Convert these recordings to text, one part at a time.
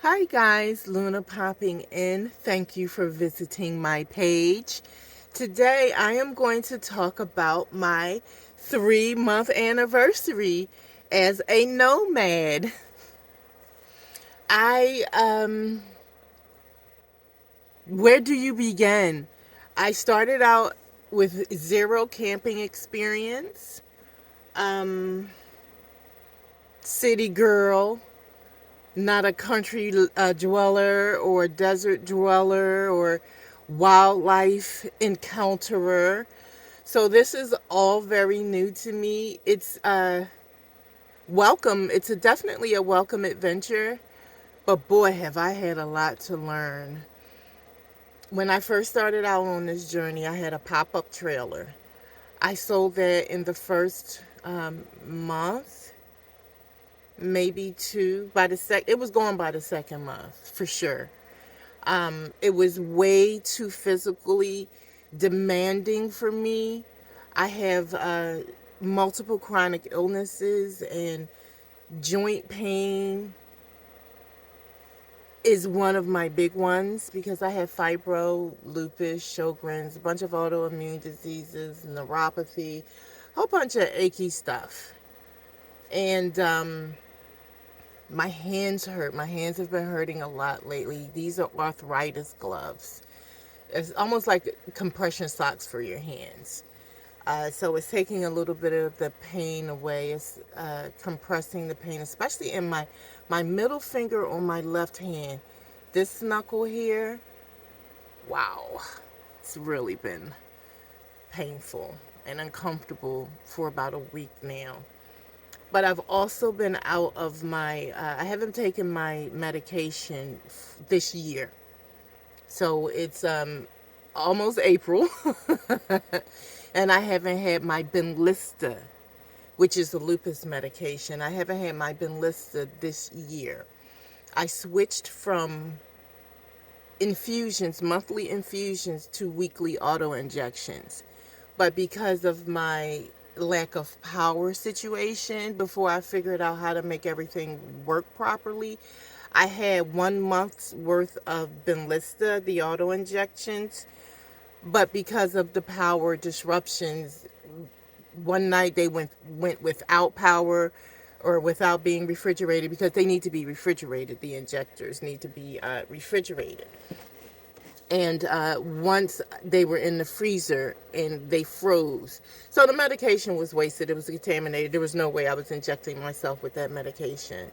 Hi guys, Luna popping in. Thank you for visiting my page. Today I am going to talk about my 3-month anniversary as a nomad. I Where do you begin? I started out with zero camping experience. Um City girl, not a country dweller or desert dweller or wildlife encounterer. So this is all very new to me. It's welcome. It's definitely a welcome adventure, but boy, have I had a lot to learn. When I first started out on this journey, I had a pop-up trailer. I sold that in the first month, maybe two. It was going by the second month for sure. It was way too physically demanding for me. I have multiple chronic illnesses, and joint pain is one of my big ones because I have fibro, lupus, Sjogren's, a bunch of autoimmune diseases, neuropathy, a whole bunch of achy stuff. And my hands hurt. My hands have been hurting a lot lately. These are arthritis gloves. It's almost like compression socks for your hands. So it's taking a little bit of the pain away. It's compressing the pain, especially in my middle finger on my left hand. This knuckle here, wow, it's really been painful and uncomfortable for about a week now. But I've also been out of I haven't taken my medication this year. So it's almost April, and I haven't had my Benlysta, which is a lupus medication. I haven't had my Benlysta this year. I switched from monthly infusions, to weekly auto injections. But because of my lack of power situation, before I figured out how to make everything work properly, I had 1 month's worth of Benlysta, the auto injections. But because of the power disruptions, one night they went without power or without being refrigerated, because they need to be refrigerated. The injectors need to be refrigerated. And once they were in the freezer and they froze. So the medication was wasted. It was contaminated. There was no way I was injecting myself with that medication.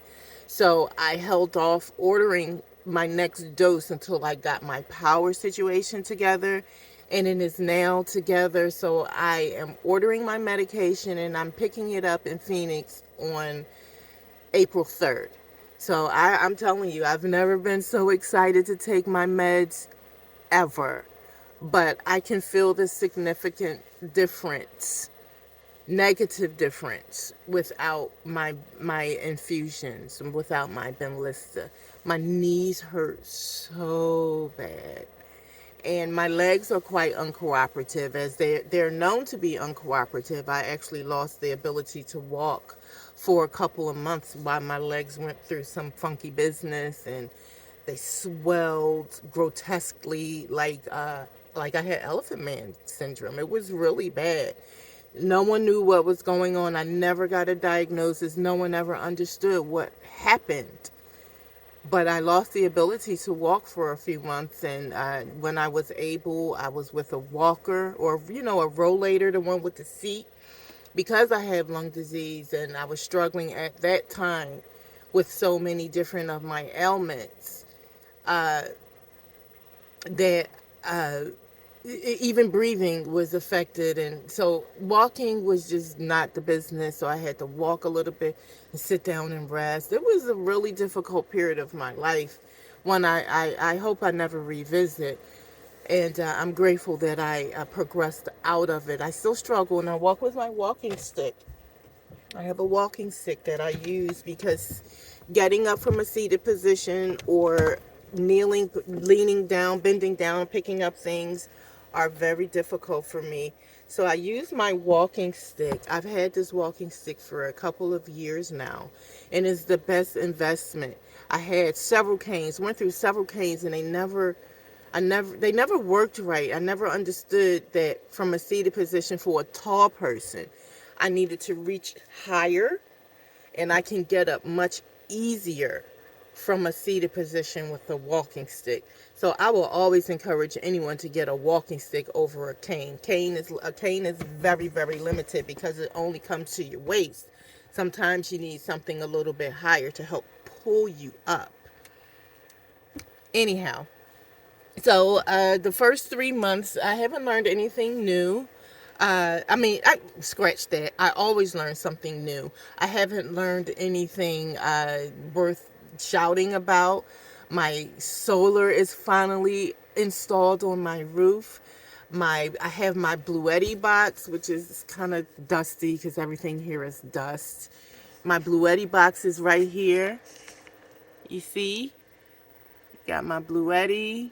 So I held off ordering my next dose until I got my power situation together. And it is now together. So I am ordering my medication and I'm picking it up in Phoenix on April 3rd. So I'm telling you, I've never been so excited to take my meds ever. But I can feel the significant difference, negative difference, without my infusions and without my Benlysta. My knees hurt so bad. And my legs are quite uncooperative, as they're known to be uncooperative. I actually lost the ability to walk for a couple of months while my legs went through some funky business, and they swelled grotesquely, like I had Elephant Man syndrome. It was really bad. No one knew what was going on. I never got a diagnosis. No one ever understood what happened. But I lost the ability to walk for a few months, and when I was able, I was with a walker, or a rollator, the one with the seat, because I have lung disease, and I was struggling at that time with so many different of my ailments, uh, that even breathing was affected. And so walking was just not the business. So I had to walk a little bit and sit down and rest. It was a really difficult period of my life, one I hope I never revisit. And I'm grateful that I progressed out of it. I still struggle, and I walk with my walking stick. I have a walking stick that I use because getting up from a seated position, or kneeling, leaning down, bending down, picking up things are very difficult for me. So I use my walking stick. I've had this walking stick for a couple of years now, and it's the best investment. I had several canes, went through several canes, and they never worked right. I never understood that from a seated position for a tall person, I needed to reach higher, and I can get up much easier from a seated position with a walking stick. So I will always encourage anyone to get a walking stick over a cane. A cane is very, very limited because it only comes to your waist. Sometimes you need something a little bit higher to help pull you up. Anyhow, so the first 3 months, I haven't learned anything new. I scratch that. I always learn something new. I haven't learned anything worth shouting about. My solar is finally installed on my roof. I have my Bluetti box, which is kind of dusty because everything here is dust. My Bluetti box is right here. You see, got my Bluetti,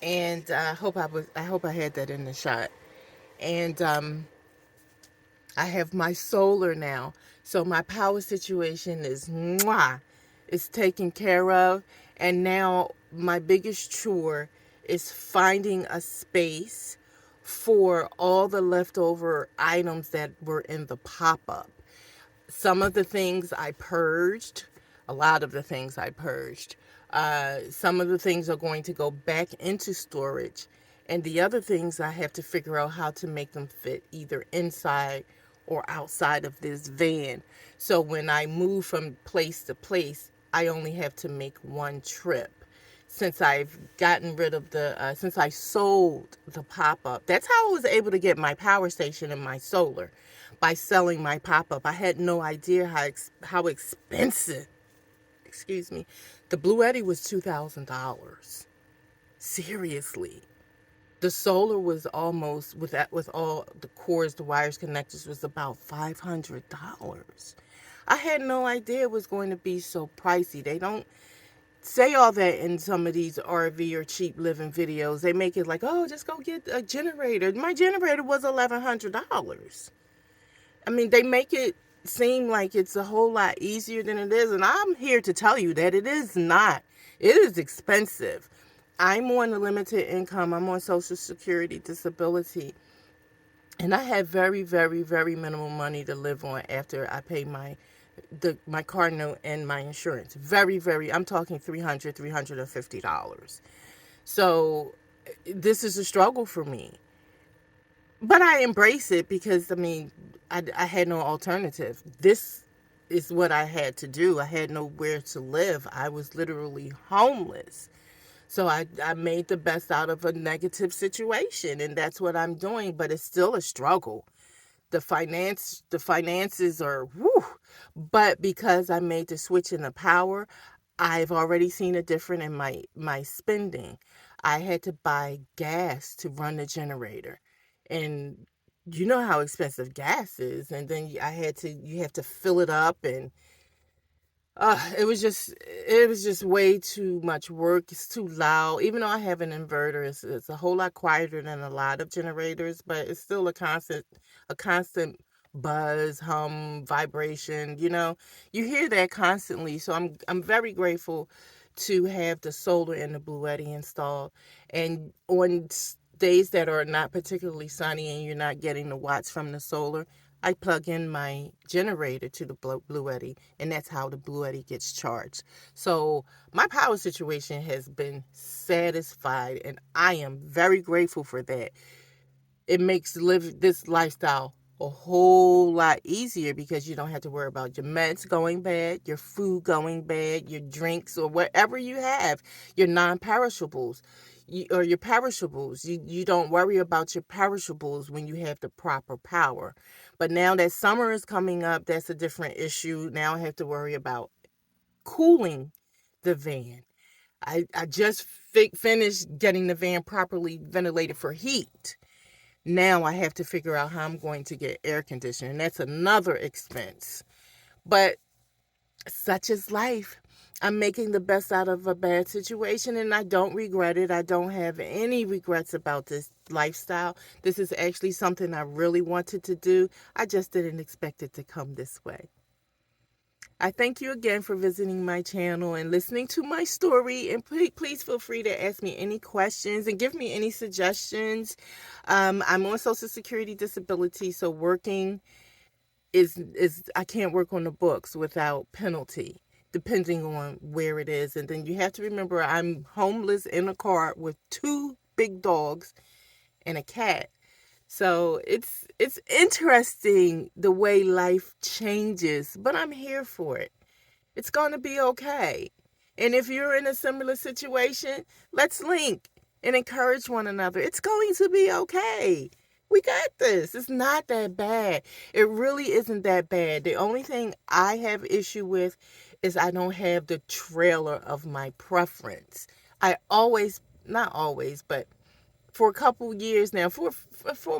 and I hope I had that in the shot. And I have my solar now. So my power situation is mwah. It's taken care of. And now my biggest chore is finding a space for all the leftover items that were in the pop-up. Some of the things I purged, a lot of the things I purged. Some of the things are going to go back into storage. And the other things I have to figure out how to make them fit either inside or outside of this van. So when I move from place to place, I only have to make one trip. Since I've gotten rid of since I sold the pop up, that's how I was able to get my power station and my solar, by selling my pop up. I had no idea how expensive, excuse me, the Bluetti was $2,000. Seriously. The solar was almost, with all the cords, the wires, connectors, was about $500. I had no idea it was going to be so pricey. They don't say all that in some of these RV or cheap living videos. They make it like, oh, just go get a generator. My generator was $1,100. I mean, they make it seem like it's a whole lot easier than it is. And I'm here to tell you that it is not. It is expensive. I'm on a limited income. I'm on Social Security disability. And I have very, very, very minimal money to live on after I pay my car note and my insurance. Very, very, I'm talking $350. So this is a struggle for me. But I embrace it because, I mean, I had no alternative. This is what I had to do. I had nowhere to live. I was literally homeless. So I made the best out of a negative situation, and that's what I'm doing. But it's still a struggle. The finances are whew. But because I made the switch in the power, I've already seen a difference in my spending. I had to buy gas to run the generator, and you know how expensive gas is. And then you have to fill it up, and it was just way too much work. It's too loud. Even though I have an inverter, it's a whole lot quieter than a lot of generators, but it's still a constant buzz, hum, vibration. You hear that constantly. So I'm very grateful to have the solar and the Bluetti installed. And on days that are not particularly sunny and you're not getting the watts from the solar, I plug in my generator to the Bluetti, and that's how the Bluetti gets charged. So my power situation has been satisfied, and I am very grateful for that. It makes live this lifestyle a whole lot easier because you don't have to worry about your meds going bad, your food going bad, your drinks, or whatever you have, your non-perishables. Or your perishables. You don't worry about your perishables when you have the proper power. But now that summer is coming up, that's a different issue. Now I have to worry about cooling the van. I just finished getting the van properly ventilated for heat. Now I have to figure out how I'm going to get air conditioning. That's another expense. But such is life. I'm making the best out of a bad situation, and I don't regret it. I don't have any regrets about this lifestyle. This is actually something I really wanted to do. I just didn't expect it to come this way. I thank you again for visiting my channel and listening to my story. And please feel free to ask me any questions and give me any suggestions. I'm on Social Security disability, so working is I can't work on the books without penalty, depending on where it is. And then you have to remember I'm homeless in a car with two big dogs and a cat. So it's interesting the way life changes, but I'm here for it. It's going to be okay. And if you're in a similar situation, let's link and encourage one another. It's going to be okay. We got this. It's not that bad. It really isn't that bad. The only thing I have issue with is I don't have the trailer of my preference. I always, not always, but for a couple years now, for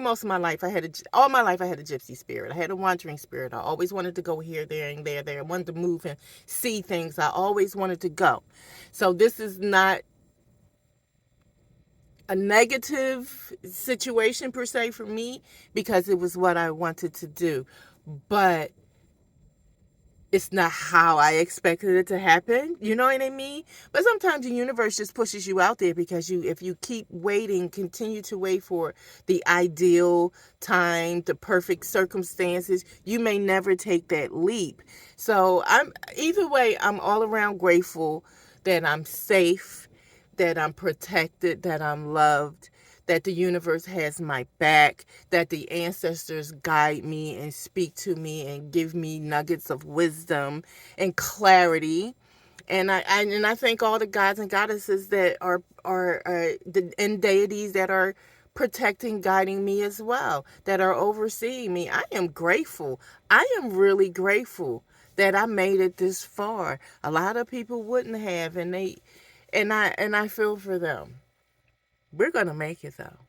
most of my life, all my life I had a gypsy spirit. I had a wandering spirit. I always wanted to go here, there, and there. I wanted to move and see things. I always wanted to go. So this is not a negative situation per se for me because it was what I wanted to do. But it's not how I expected it to happen. You know what I mean? But sometimes the universe just pushes you out there because if you keep waiting, continue to wait for the ideal time, the perfect circumstances, you may never take that leap. So either way, I'm all around grateful that I'm safe, that I'm protected, that I'm loved, that the universe has my back, that the ancestors guide me and speak to me and give me nuggets of wisdom and clarity. And I thank all the gods and goddesses that and deities that are protecting, guiding me as well, that are overseeing me. I am grateful. I am really grateful that I made it this far. A lot of people wouldn't have, and I feel for them. We're gonna make it though.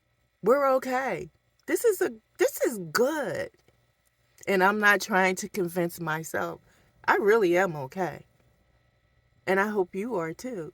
We're okay. This is good. And I'm not trying to convince myself. I really am okay. And I hope you are too.